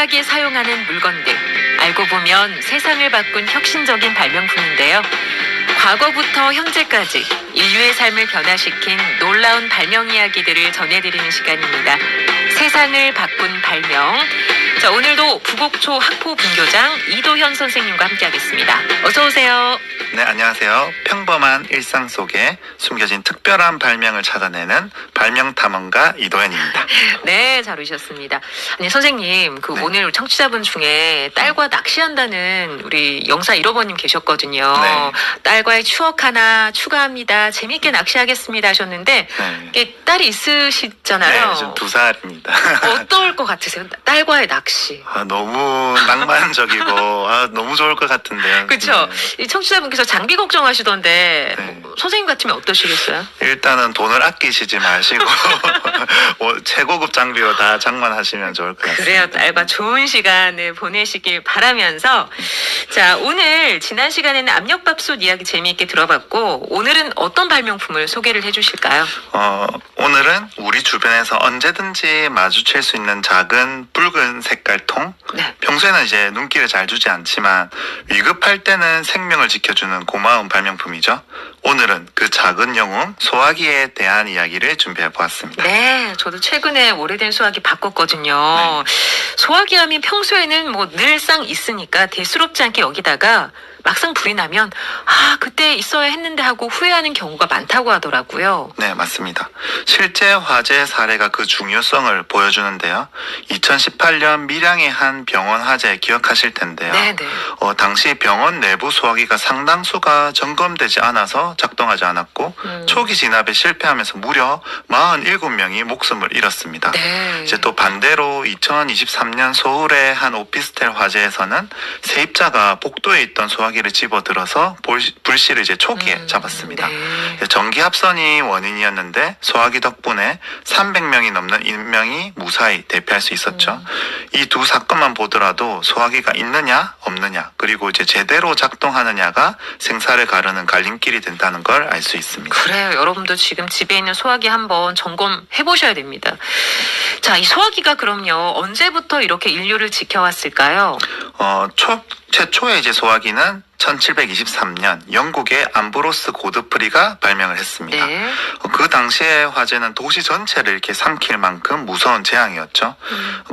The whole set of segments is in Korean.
다양하게 사용하는 물건들. 알고 보면 세상을 바꾼 혁신적인 발명품인데요. 과거부터 현재까지 인류의 삶을 변화시킨 놀라운 발명 이야기들을 전해드리는 시간입니다. 세상을 바꾼 발명. 자, 오늘도 부곡초 학포분교장 이도현 선생님과 함께하겠습니다. 어서 오세요. 네, 안녕하세요. 평범한 일상 속에 숨겨진 특별한 발명을 찾아내는 발명탐험가 이도현입니다. 네, 잘 오셨습니다. 아니, 선생님, 네. 오늘 청취자분 중에 딸과 낚시한다는 우리 영사 1호번님 계셨거든요. 네. 딸과의 추억 하나 추가합니다. 재밌게 낚시하겠습니다 하셨는데, 네. 이게 딸이 있으시잖아요. 네, 지금 2살입니다. 어떨 것 같으세요? 딸과의 낚시. 너무 낭만적이고 너무 좋을 것 같은데요. 그렇죠. 이 청취자분께서 장비 걱정하시던데 네. 선생님 같으면 어떠시겠어요? 일단은 돈을 아끼시지 마시고 최고급 장비로 다 장만하시면 좋을 것 같습니다. 그래요. 딸과 좋은 시간을 보내시길 바라면서 자, 오늘 지난 시간에는 압력밥솥 이야기 재미있게 들어봤고 오늘은 어떤 발명품을 소개를 해주실까요? 오늘은 우리 주변에서 언제든지 마주칠 수 있는 작은 붉은 색깔 통. 네. 평소에는 이제 눈길을 잘 주지 않지만 위급할 때는 생명을 지켜주는 고마운 발명품이죠. 오늘은 그 작은 영웅 소화기에 대한 이야기를 준비해 보았습니다. 네, 저도 최근에 오래된 소화기 바꿨거든요. 네. 소화기 하면 평소에는 늘상 있으니까 대수롭지 않게 여기다가 막상 불이 나면 그때 있어야 했는데 하고 후회하는 경우가 많다고 하더라고요. 네, 맞습니다. 실제 화재 사례가 그 중요성을 보여주는데요. 2018년 밀양의 한 병원 화재 기억하실 텐데요. 네네. 당시 병원 내부 소화기가 상당수가 점검되지 않아서 작동하지 않았고 초기 진압에 실패하면서 무려 47명이 목숨을 잃었습니다. 네. 이제 또 반대로 2023년 서울의 한 오피스텔 화재에서는 세입자가 복도에 있던 소화기를 집어들어서 불씨를 이제 초기에 잡았습니다. 네. 전기 합선이 원인이었는데 소화기 덕분에 300명이 넘는 인명이 무사히 대피할 수 있었죠. 이 두 사건만 보더라도 소화기가 있느냐 없느냐 그리고 이제 제대로 작동하느냐가 생사를 가르는 갈림길이 된다는 걸 알 수 있습니다. 그래요. 여러분도 지금 집에 있는 소화기 한번 점검해 보셔야 됩니다. 자, 이 소화기가 그럼요. 언제부터 이렇게 인류를 지켜왔을까요? 최초의 이제 소화기는 1723년 영국의 암브로스 고드프리가 발명을 했습니다. 네. 그 당시의 화재는 도시 전체를 이렇게 삼킬 만큼 무서운 재앙이었죠.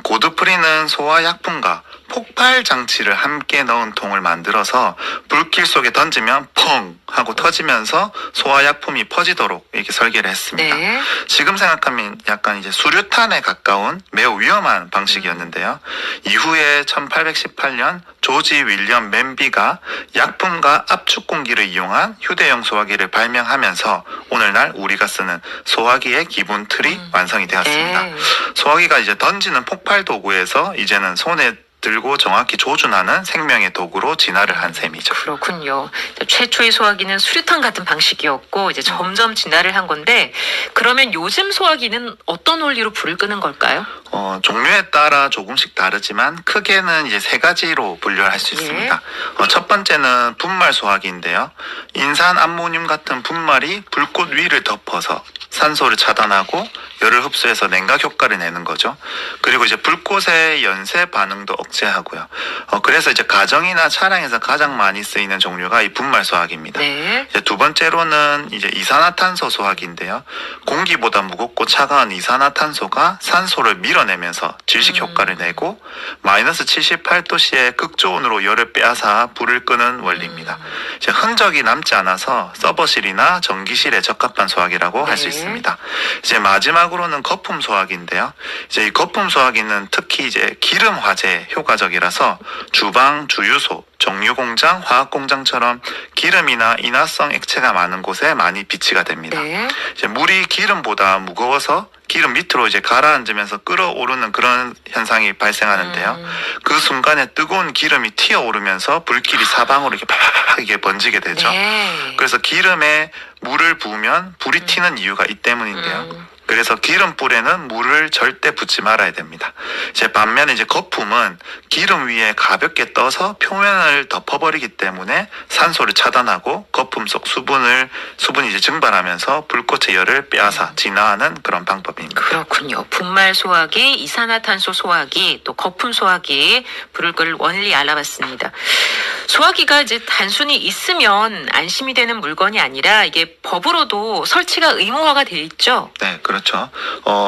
고드프리는 소화약품과 폭발 장치를 함께 넣은 통을 만들어서 불길 속에 던지면 펑 하고 터지면서 소화약품이 퍼지도록 이렇게 설계를 했습니다. 네. 지금 생각하면 약간 이제 수류탄에 가까운 매우 위험한 방식이었는데요. 이후에 1818년 조지 윌리엄 맨비가 약품과 압축 공기를 이용한 휴대용 소화기를 발명하면서 오늘날 우리가 쓰는 소화기의 기본 틀이 완성이 되었습니다. 네. 소화기가 이제 던지는 폭발 도구에서 이제는 손에 들고 정확히 조준하는 생명의 도구로 진화를 한 셈이죠. 그렇군요. 최초의 소화기는 수류탄 같은 방식이었고 이제 점점 진화를 한 건데 그러면 요즘 소화기는 어떤 원리로 불을 끄는 걸까요? 종류에 따라 조금씩 다르지만 크게는 이제 세 가지로 분류할 수 있습니다. 첫 번째는 분말 소화기인데요. 인산 암모늄 같은 분말이 불꽃 위를 덮어서 산소를 차단하고 열을 흡수해서 냉각 효과를 내는 거죠. 그리고 이제 불꽃의 연쇄 반응도 억제하고요. 그래서 이제 가정이나 차량에서 가장 많이 쓰이는 종류가 이 분말 소화기입니다. 네. 이제 두 번째로는 이제 이산화탄소 소화기인데요. 공기보다 무겁고 차가운 이산화탄소가 산소를 밀어내면서 질식 효과를 내고 마이너스 78도씨의 극저온으로 열을 빼앗아 불을 끄는 원리입니다. 이제 흔적이 남지 않아서 서버실이나 전기실에 적합한 소화기라고 할 수 있습니다. 이제 마지막으로는 거품 소화기인데요. 이제 이 거품 소화기는 특히 이제 기름 화재에 효과적이라서 주방, 주유소, 정유공장, 화학공장처럼 기름이나 인화성 액체가 많은 곳에 많이 비치가 됩니다. 네. 이제 물이 기름보다 무거워서 기름 밑으로 이제 가라앉으면서 끓어오르는 그런 현상이 발생하는데요. 그 순간에 뜨거운 기름이 튀어오르면서 불길이 사방으로 이렇게 팍팍 이게 번지게 되죠. 네. 그래서 기름에 물을 부으면 불이 튀는 이유가 이 때문인데요. 그래서 기름불에는 물을 절대 붓지 말아야 됩니다. 이제 반면에 이제 거품은 기름 위에 가볍게 떠서 표면을 덮어버리기 때문에 산소를 차단하고 거품 속 수분이 이제 증발하면서 불꽃의 열을 빼앗아 진화하는 그런 방법입니다. 그렇군요. 분말 소화기, 이산화탄소 소화기, 또 거품 소화기 부를 걸 원리 알아봤습니다. 소화기가 이제 단순히 있으면 안심이 되는 물건이 아니라 이게 법으로도 설치가 의무화가 돼 있죠. 네, 그렇죠.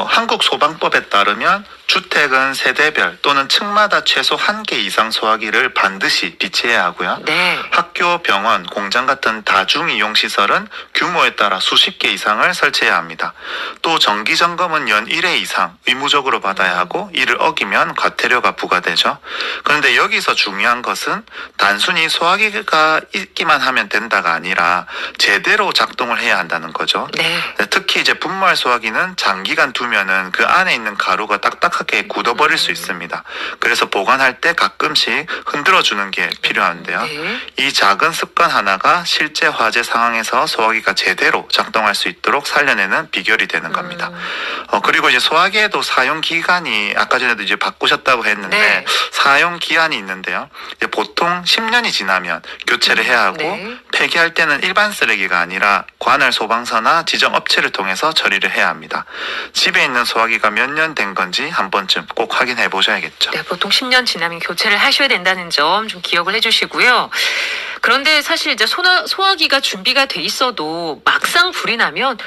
한국 소방법에 따르면 주택은 세대별 또는 층마다 최소 1개 이상 소화기를 반드시 비치해야 하고요. 네. 학교, 병원, 공장 같은 다중이용 시설은 규모에 따라 수십 개 이상을 설치해야 합니다. 또 정기 점검은 연 1회 이상 의무적으로 받아야 하고 이를 어기면 과태료가 부과되죠. 그런데 여기서 중요한 것은 단순히 소화기가 있기만 하면 된다가 아니라 제대로 작동을 해야 한다는 거죠. 네. 특히 이제 분말 소화기는 장기간 두면은 그 안에 있는 가루가 딱딱하게 굳어버릴 수 있습니다. 그래서 보관할 때 가끔씩 흔들어주는 게 필요한데요. 네. 이 작은 습관 하나가 실제 화재 상황에서 소화기가 제대로 작동할 수 있도록 살려내는 비결이 되는 겁니다. 그리고 이제 소화기에도 사용 기간이 아까 전에도 이제 바꾸셨다고 했는데 네. 사용 기한이 있는데요. 이제 보통 10년이 지나면 교체를 해야 하고 네. 폐기할 때는 일반 쓰레기가 아니라 관할 소방서나 지정 업체를 통해서 처리를 해야 합니다. 집에 있는 소화기가 몇 년 된 건지 한 번쯤 꼭 확인해 보셔야겠죠. 네, 보통 10년 지나면 교체를 하셔야 된다는 점 좀 기억을 해주시고요. 그런데 사실 이제 소화기가 준비가 돼 있어도 막상 불이 나면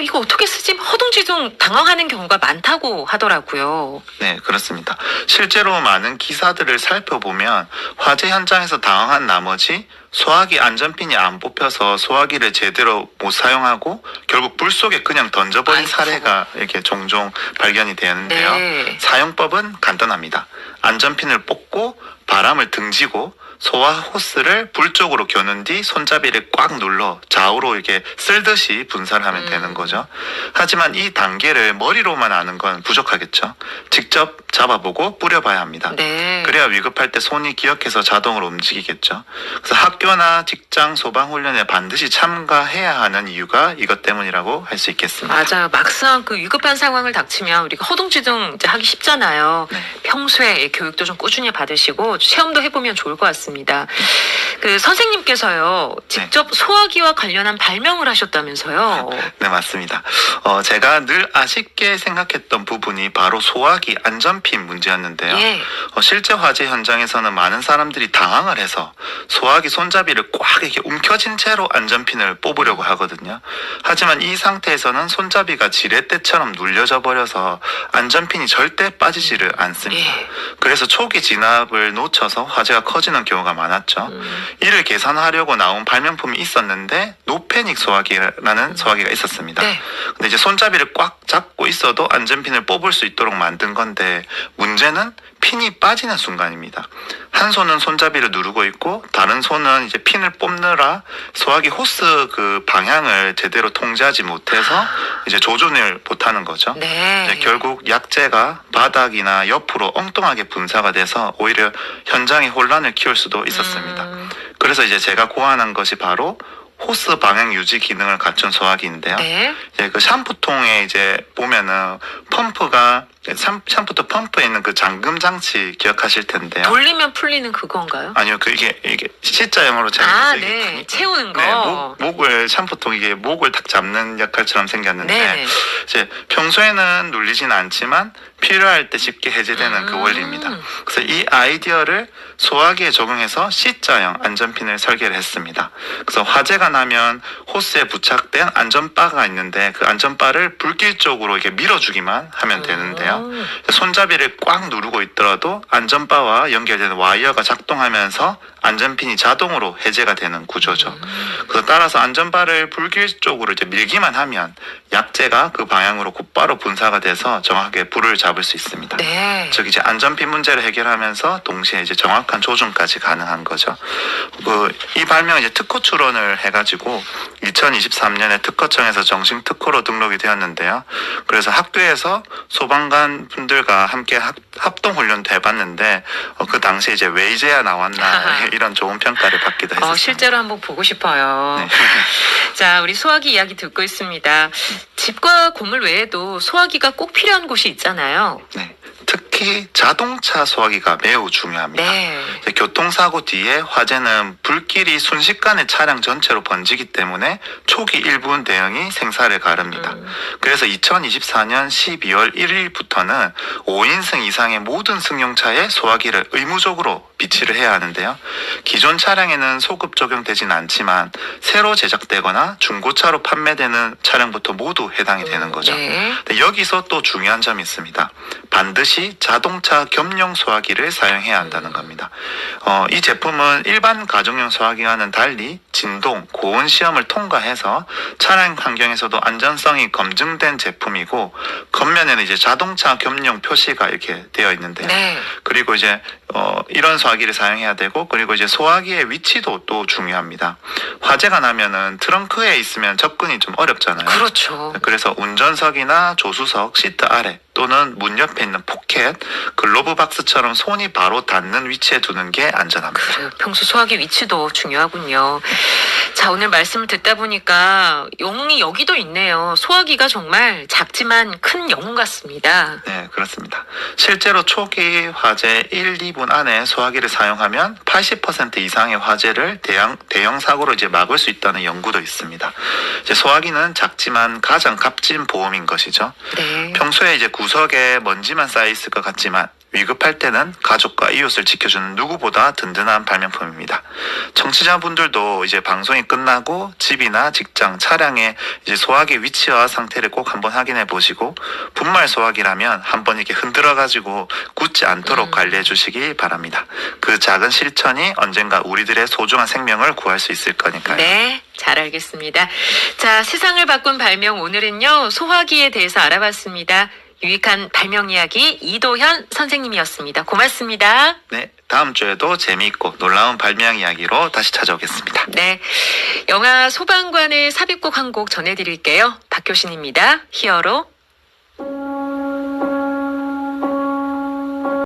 이거 어떻게 쓰지? 허둥지둥 당황하는 경우가 많다고 하더라고요. 네, 그렇습니다. 실제로 많은 기사들을 살펴보면 화재 현장에서 당황한 나머지 소화기 안전핀이 안 뽑혀서 소화기를 제대로 못 사용하고 결국 불 속에 그냥 던져버린 아이고. 사례가 이렇게 종종 발견이 되는데요. 네. 사용법은 간단합니다. 안전핀을 뽑고 바람을 등지고 소화 호스를 불 쪽으로 겨눈 뒤 손잡이를 꽉 눌러 좌우로 이렇게 쓸듯이 분사를 하면 되는 거죠. 하지만 이 단계를 머리로만 아는 건 부족하겠죠. 직접 잡아보고 뿌려봐야 합니다. 네. 그래야 위급할 때 손이 기억해서 자동으로 움직이겠죠. 그래서 학교나 직장 소방훈련에 반드시 참가해야 하는 이유가 이것 때문이라고 할 수 있겠습니다. 맞아요. 막상 그 위급한 상황을 닥치면 우리가 허둥지둥 이제 하기 쉽잖아요. 네. 평소에 교육도 좀 꾸준히 받으시고 체험도 해보면 좋을 것 같습니다. 그 선생님께서요, 직접 소화기와 관련한 발명을 하셨다면서요. 네, 맞습니다. 제가 늘 아쉽게 생각했던 부분이 바로 소화기 안전핀 문제였는데요. 예. 실제 화재 현장에서는 많은 사람들이 당황을 해서 소화기 손잡이를 꽉 이렇게 움켜쥔 채로 안전핀을 뽑으려고 하거든요. 하지만 이 상태에서는 손잡이가 지렛대처럼 눌려져 버려서 안전핀이 절대 빠지지를 않습니다. 예. 그래서 초기 진압을 놓쳐서 화재가 커지는 경우가 많았죠. 이를 개선하려고 나온 발명품이 있었는데 노패닉 소화기라는 소화기가 있었습니다. 네. 근데 이제 손잡이를 꽉 잡고 있어도 안전핀을 뽑을 수 있도록 만든 건데 문제는 핀이 빠지는 순간입니다. 한 손은 손잡이를 누르고 있고 다른 손은 이제 핀을 뽑느라 소화기 호스 그 방향을 제대로 통제하지 못해서 이제 조준을 못하는 거죠. 네. 이제 결국 약재가 바닥이나 옆으로 엉뚱하게 분사가 돼서 오히려 현장에 혼란을 키울 수도 있었습니다. 그래서 이제 제가 고안한 것이 바로 호스 방향 유지 기능을 갖춘 소화기인데요. 네. 이제 그 샴푸통에 이제 보면은 펌프가 샴푸통 펌프에 있는 그 잠금 장치 기억하실 텐데요. 돌리면 풀리는 그건가요? 아니요, 그 이게 C자형으로 아, 이게 네. 채우는 거. 네, 목을 샴푸통 이게 목을 딱 잡는 역할처럼 생겼는데 네. 이제 평소에는 눌리진 않지만 필요할 때 쉽게 해제되는 그 원리입니다. 그래서 이 아이디어를 소화기에 적용해서 C자형 안전핀을 설계를 했습니다. 그래서 화재가 나면 호스에 부착된 안전바가 있는데 그 안전바를 불길 쪽으로 이렇게 밀어주기만 하면 되는데요. 손잡이를 꽉 누르고 있더라도 안전바와 연결되는 와이어가 작동하면서 안전핀이 자동으로 해제가 되는 구조죠. 그래서 따라서 안전바를 불길 쪽으로 이제 밀기만 하면 약재가 그 방향으로 곧바로 분사가 돼서 정확하게 불을 잡을 수 있습니다. 네. 즉 이제 안전핀 문제를 해결하면서 동시에 이제 정확한 조준까지 가능한 거죠. 이 발명 이제 특허 출원을 해가지고 2023년에 특허청에서 정식 특허로 등록이 되었는데요. 그래서 학교에서 소방관 분들과 함께 합동 훈련도 해봤는데 그 당시에 이제 왜 이제야 나왔나 이런 좋은 평가를 받기도 했었습니다. 실제로 한번 보고 싶어요. 네. 자, 우리 소화기 이야기 듣고 있습니다. 집과 건물 외에도 소화기가 꼭 필요한 곳이 있잖아요. 네. 특히 자동차 소화기가 매우 중요합니다. 네. 교통사고 뒤에 화재는 불길이 순식간에 차량 전체로 번지기 때문에 초기 1분 대응이 생사를 가릅니다. 그래서 2024년 12월 1일부터는 5인승 이상의 모든 승용차에 소화기를 의무적으로 비치를 해야 하는데요. 기존 차량에는 소급 적용되진 않지만 새로 제작되거나 중고차로 판매되는 차량부터 모두 해당이 되는 거죠. 네. 근데 여기서 또 중요한 점이 있습니다. 반드시 자동차 겸용 소화기를 사용해야 한다는 겁니다. 이 제품은 일반 가정용 소화기와는 달리 진동, 고온 시험을 통과해서 차량 환경에서도 안전성이 검증된 제품이고 겉면에는 이제 자동차 겸용 표시가 이렇게 되어 있는데요. 네. 그리고 이제 이런 소화기를 사용해야 되고 그리고 이제 소화기의 위치도 또 중요합니다. 화재가 나면은 트렁크에 있으면 접근이 좀 어렵잖아요. 그렇죠. 그래서 운전석이나 조수석, 시트 아래 또는 문 옆에 있는 포켓, 글로브 박스처럼 손이 바로 닿는 위치에 두는 게 안전합니다. 그래요. 평소 소화기 위치도 중요하군요. 자, 오늘 말씀을 듣다 보니까 영웅이 여기도 있네요. 소화기가 정말 작지만 큰 영웅 같습니다. 네, 그렇습니다. 실제로 초기 화재 1, 2분 안에 소화기를 사용하면 80% 이상의 화재를 대형 사고로 이제 막을 수 있다는 연구도 있습니다. 이제 소화기는 작지만 가장 값진 보험인 것이죠. 네. 평소에 이제 구석에 먼지만 쌓여 있을 것 같지만 위급할 때는 가족과 이웃을 지켜주는 누구보다 든든한 발명품입니다. 청취자분들도 이제 방송이 끝나고 집이나 직장, 차량의 이제 소화기 위치와 상태를 꼭 한번 확인해 보시고 분말 소화기라면 한번 이렇게 흔들어 가지고 굳지 않도록 관리해 주시기 바랍니다. 그 작은 실천이 언젠가 우리들의 소중한 생명을 구할 수 있을 거니까요. 네, 잘 알겠습니다. 자, 세상을 바꾼 발명 오늘은요, 소화기에 대해서 알아봤습니다. 유익한 발명 이야기 이도현 선생님이었습니다. 고맙습니다. 네, 다음 주에도 재미있고 놀라운 발명 이야기로 다시 찾아오겠습니다. 네, 영화 소방관의 삽입곡 한 곡 전해드릴게요. 박효신입니다. 히어로.